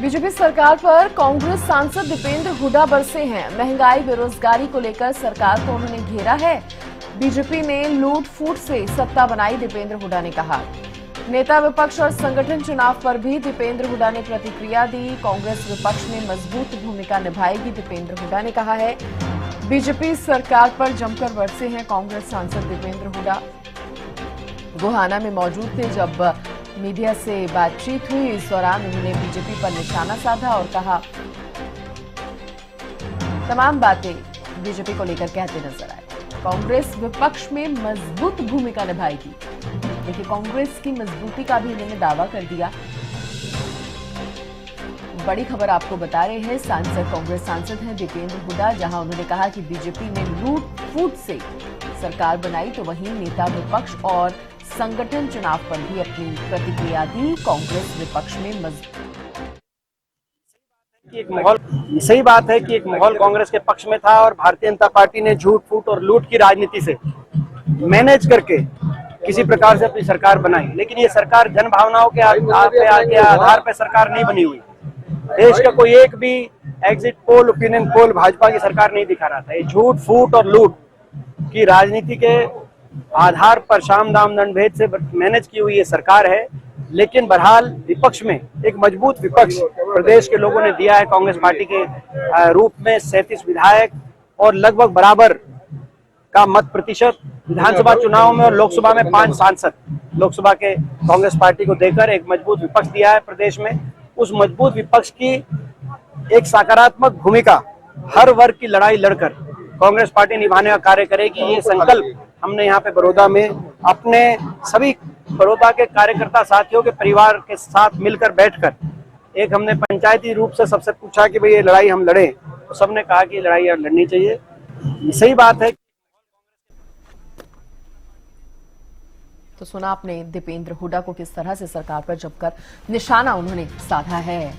BJP सरकार पर कांग्रेस सांसद दीपेंद्र हुड्डा बरसे हैं। महंगाई बेरोजगारी को लेकर सरकार को उन्होंने घेरा है। बीजेपी ने लूट फूट से सत्ता बनाई, दीपेंद्र हुड्डा ने कहा। नेता विपक्ष और संगठन चुनाव पर भी दीपेंद्र हुड्डा ने प्रतिक्रिया दी। कांग्रेस विपक्ष में मजबूत भूमिका निभाएगी, दीपेंद्र हुड्डा ने कहा है। बीजेपी सरकार पर जमकर बरसे हैं कांग्रेस सांसद दीपेंद्र हुड्डा। गोहाना में मौजूद थे जब मीडिया से बातचीत हुई। इस दौरान उन्होंने बीजेपी पर निशाना साधा और कहा तमाम बातें बीजेपी को लेकर कहते नजर आए। कांग्रेस विपक्ष में मजबूत भूमिका निभाएगी। देखिए, कांग्रेस की मजबूती का भी उन्होंने दावा कर दिया। बड़ी खबर आपको बता रहे हैं, कांग्रेस सांसद हैं दीपेंद्र हुड्डा। जहां उन्होंने कहा कि बीजेपी ने लूट फूट से सरकार बनाई, तो वहीं नेता विपक्ष और संगठन चुनाव पर भी अपनी प्रतिक्रिया दी। कांग्रेस विपक्ष में सही बात है कि एक माहौल कांग्रेस के पक्ष में था और भारतीय जनता पार्टी ने झूठ फूट और लूट की राजनीति से मैनेज करके किसी प्रकार से अपनी सरकार बनाई। लेकिन ये सरकार जन भावनाओं के आधार पर सरकार नहीं बनी हुई। देश का कोई एक भी exit poll, opinion poll Bhajpa की सरकार नहीं दिखा रहा था। ये झूठ फूट और लूट की राजनीति के आधार पर शाम दाम दंड भेद से मैनेज की हुई ये सरकार है। लेकिन बहरहाल विपक्ष में एक मजबूत विपक्ष प्रदेश के लोगों ने दिया है। कांग्रेस पार्टी के रूप में 37 विधायक और लगभग बराबर का मत प्रतिशत विधानसभा चुनाव में और लोकसभा में 5 सांसद लोकसभा के कांग्रेस पार्टी को देकर एक मजबूत विपक्ष दिया है प्रदेश में। उस मजबूत विपक्ष की एक सकारात्मक भूमिका हर वर्ग की लड़ाई लड़कर कांग्रेस पार्टी निभाने का कार्य करेगी। ये संकल्प हमने यहाँ पे बड़ौदा में अपने सभी बड़ौदा के कार्यकर्ता साथियों के परिवार के साथ मिलकर बैठकर एक हमने पंचायती रूप से सबसे पूछा कि भाई ये लड़ाई हम लड़ें, तो सबने कहा कि लड़ाई लड़नी चाहिए। सही बात है। तो सुना आपने दीपेंद्र हुड्डा को किस तरह से सरकार पर जमकर निशाना उन्होंने साधा है।